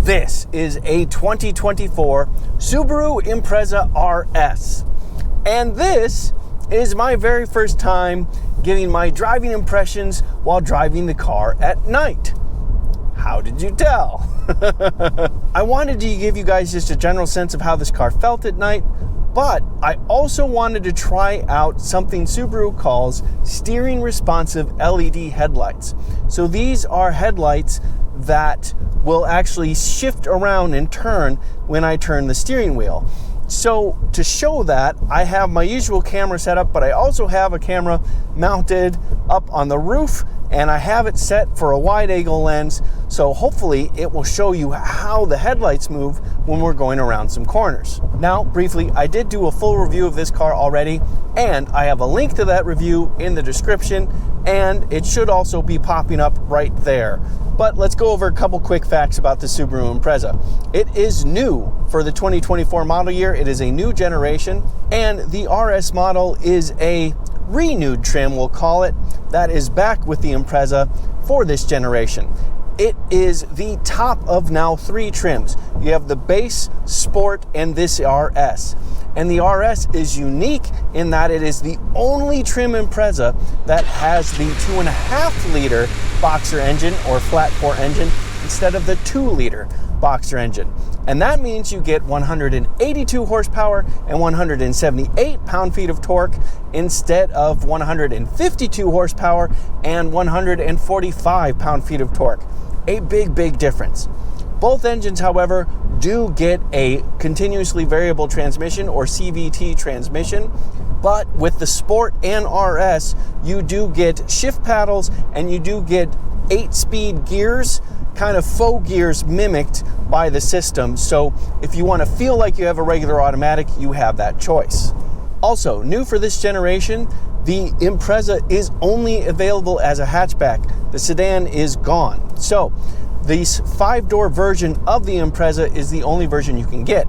This is a 2024 Subaru Impreza RS. And this is my very first time getting my driving impressions while driving the car at night. How did you tell? I wanted to give you guys just a general sense of how this car felt at night, but I also wanted to try out something Subaru calls steering responsive LED headlights. So these are headlights that will actually shift around and turn when I turn the steering wheel. So to show that, I have my usual camera set up, but I also have a camera mounted up on the roof, and I have it set for a wide angle lens, so hopefully it will show you how the headlights move when we're going around some corners. Now, briefly, I did do a full review of this car already, and I have a link to that review in the description, and it should also be popping up right there. But let's go over a couple quick facts about the Subaru Impreza. It is new for the 2024 model year. It is a new generation, and the RS model is a renewed trim, we'll call it, that is back with the Impreza for this generation. It is the top of now 3 trims. You have the base, sport, and this RS. And the RS is unique in that it is the only trim Impreza that has the 2.5 liter boxer engine or flat 4 engine instead of the 2 liter boxer engine. And that means you get 182 horsepower and 178 pound-feet of torque instead of 152 horsepower and 145 pound-feet of torque. A big difference. Both engines, however, do get a continuously variable transmission or CVT transmission, but with the Sport and RS, you do get shift paddles and you do get 8-speed gears, kind of faux gears mimicked by the system. So if you want to feel like you have a regular automatic, you have that choice. Also, new for this generation, the Impreza is only available as a hatchback. The sedan is gone. So this 5-door version of the Impreza is the only version you can get.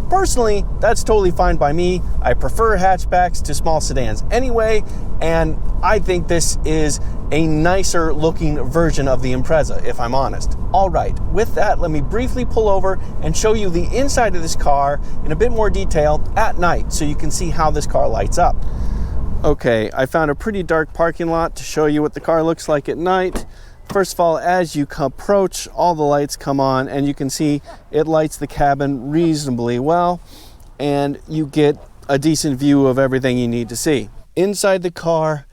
Personally, that's totally fine by me. I prefer hatchbacks to small sedans anyway, and I think this is a nicer looking version of the Impreza, if I'm honest. All right, with that, let me briefly pull over and show you the inside of this car in a bit more detail at night so you can see how this car lights up. Okay, I found a pretty dark parking lot to show you what the car looks like at night. First of all, as you approach, all the lights come on, and you can see it lights the cabin reasonably well, and you get a decent view of everything you need to see. Inside the car,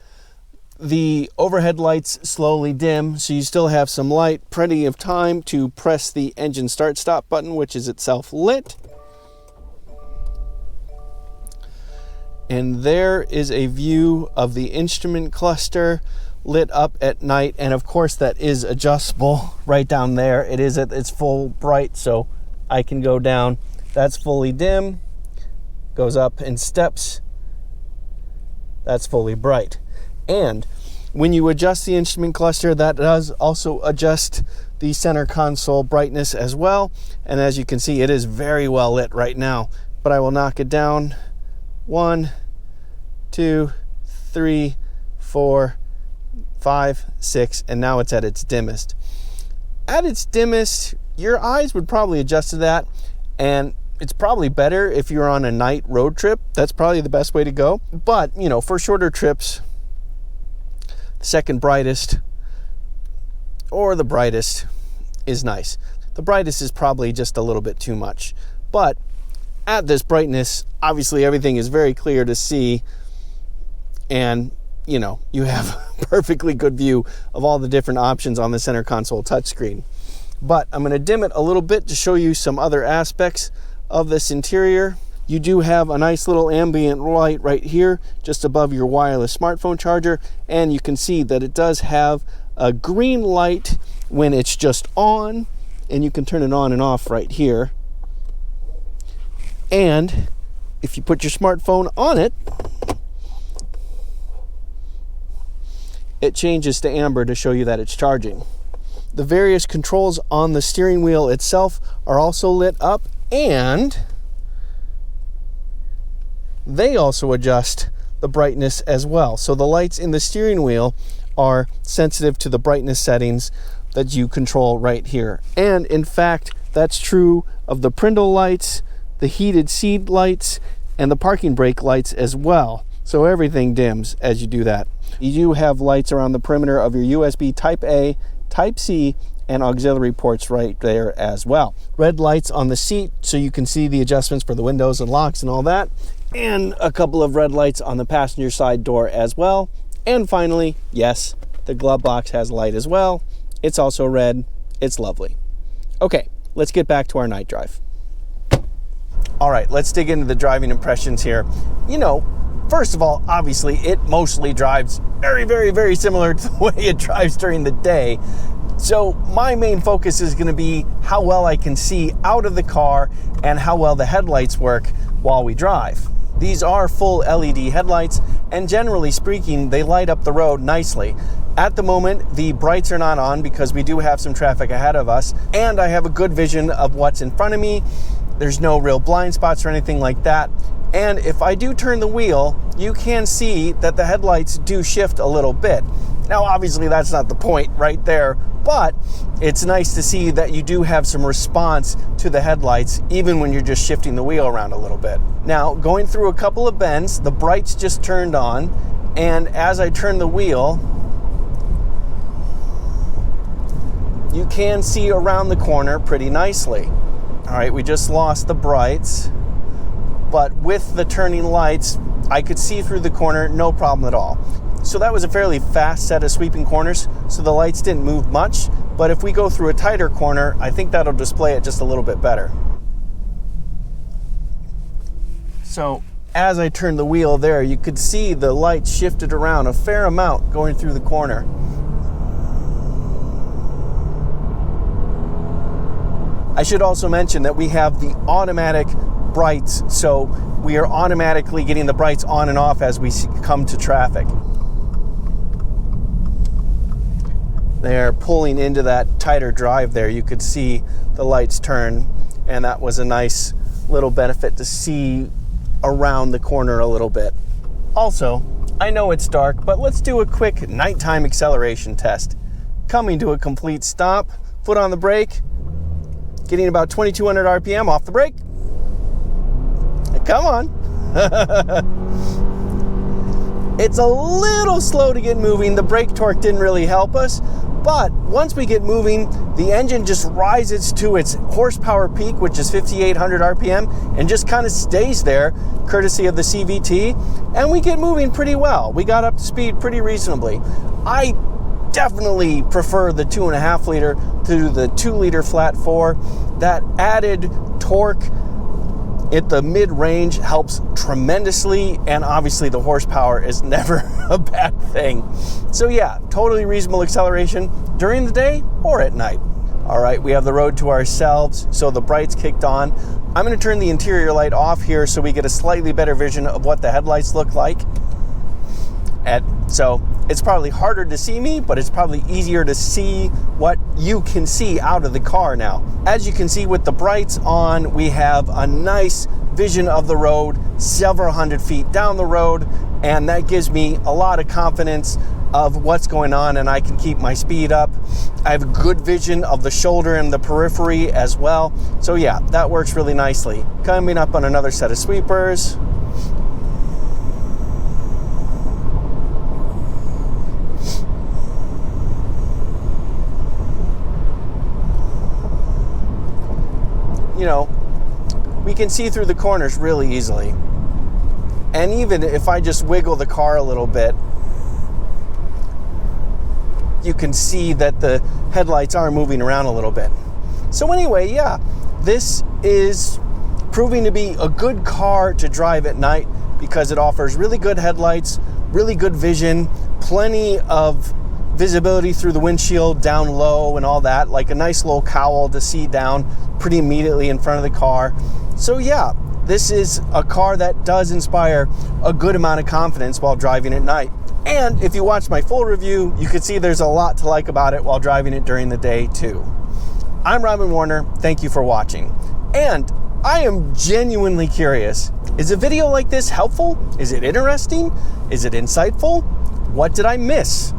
the overhead lights slowly dim, so you still have some light, plenty of time to press the engine start-stop button, which is itself lit. And there is a view of the instrument cluster lit up at night, and of course that is adjustable right down there. It is at its full bright, so I can go down. That's fully dim, goes up in steps. That's fully bright. And when you adjust the instrument cluster, that does also adjust the center console brightness as well. And as you can see, it is very well lit right now, but I will knock it down. 1, 2, 3, 4, 5, 6, and now it's at its dimmest. At its dimmest, your eyes would probably adjust to that, and it's probably better if you're on a night road trip. That's probably the best way to go. But, you know, for shorter trips, second brightest or the brightest is nice. The brightest is probably just a little bit too much. But at this brightness, obviously everything is very clear to see, and you know, you have a perfectly good view of all the different options on the center console touchscreen. But I'm going to dim it a little bit to show you some other aspects of this interior. You do have a nice little ambient light right here just above your wireless smartphone charger, and you can see that it does have a green light when it's just on, and you can turn it on and off right here. And if you put your smartphone on it, it changes to amber to show you that it's charging. The various controls on the steering wheel itself are also lit up, and they also adjust the brightness as well. So the lights in the steering wheel are sensitive to the brightness settings that you control right here. And in fact, That's true of the Prindle lights, the heated seat lights, and the parking brake lights as well. So everything dims as you do that. You do have lights around the perimeter of your USB Type A, Type C, and auxiliary ports right there as well. Red lights on the seat so you can see the adjustments for the windows and locks and all that. And a couple of red lights on the passenger side door as well. And finally, yes, the glove box has a light as well. It's also red. It's lovely. Okay, let's get back to our night drive. All right, let's dig into the driving impressions here. You know, first of all, obviously, it mostly drives very, very, very similar to the way it drives during the day. So my main focus is going to be how well I can see out of the car and how well the headlights work while we drive. These are full LED headlights, and generally speaking, they light up the road nicely. At the moment, the brights are not on because we do have some traffic ahead of us, and I have a good vision of what's in front of me. There's no real blind spots or anything like that. And if I do turn the wheel, you can see that the headlights do shift a little bit. Now, obviously, that's not the point right there, but it's nice to see that you do have some response to the headlights, even when you're just shifting the wheel around a little bit. Now, going through a couple of bends, the brights just turned on, and as I turn the wheel, you can see around the corner pretty nicely. All right, we just lost the brights, but with the turning lights, I could see through the corner, no problem at all. So that was a fairly fast set of sweeping corners, so the lights didn't move much, but if we go through a tighter corner, I think that'll display it just a little bit better. So as I turned the wheel there, you could see the lights shifted around a fair amount going through the corner. I should also mention that we have the automatic brights, so we are automatically getting the brights on and off as we come to traffic. They're pulling into that tighter drive there. You could see the lights turn, and that was a nice little benefit to see around the corner a little bit. Also, I know it's dark, but let's do a quick nighttime acceleration test. Coming to a complete stop, foot on the brake, getting about 2200 RPM off the brake. Come on. It's a little slow to get moving. The brake torque didn't really help us, but once we get moving, the engine just rises to its horsepower peak, which is 5800 RPM, and just kind of stays there, courtesy of the CVT, and we get moving pretty well. We got up to speed pretty reasonably. I definitely prefer the 2.5 liter to the 2 liter flat 4. That added torque at the mid-range helps tremendously, and obviously the horsepower is never a bad thing. So yeah, totally reasonable acceleration during the day or at night. All right, we have the road to ourselves, so the brights kicked on. I'm gonna turn the interior light off here so we get a slightly better vision of what the headlights look like. So it's probably harder to see me, but it's probably easier to see what you can see out of the car now. As you can see with the brights on, we have a nice vision of the road several hundred feet down the road, and that gives me a lot of confidence of what's going on, and I can keep my speed up. I have a good vision of the shoulder and the periphery as well. So yeah, that works really nicely. Coming up on another set of sweepers. You know, we can see through the corners really easily. And even if I just wiggle the car a little bit, you can see that the headlights are moving around a little bit. So anyway, yeah, this is proving to be a good car to drive at night because it offers really good headlights, really good vision, plenty of visibility through the windshield down low and all that, like a nice low cowl to see down pretty immediately in front of the car. So yeah, this is a car that does inspire a good amount of confidence while driving at night. And if you watch my full review, you can see there's a lot to like about it while driving it during the day too. I'm Robin Warner, thank you for watching. And I am genuinely curious, is a video like this helpful? Is it interesting? Is it insightful? What did I miss?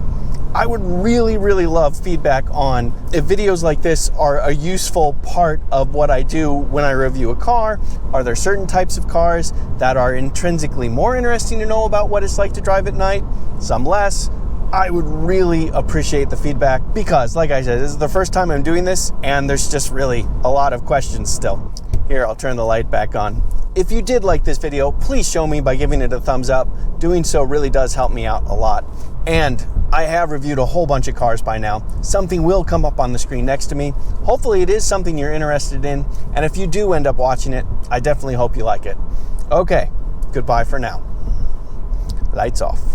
I would really, really love feedback on if videos like this are a useful part of what I do when I review a car. Are there certain types of cars that are intrinsically more interesting to know about what it's like to drive at night, some less? I would really appreciate the feedback because, like I said, this is the first time I'm doing this and there's just really a lot of questions still. Here, I'll turn the light back on. If you did like this video, please show me by giving it a thumbs up. Doing so really does help me out a lot. And I have reviewed a whole bunch of cars by now. Something will come up on the screen next to me. Hopefully it is something you're interested in. And if you do end up watching it, I definitely hope you like it. Okay, goodbye for now. Lights off.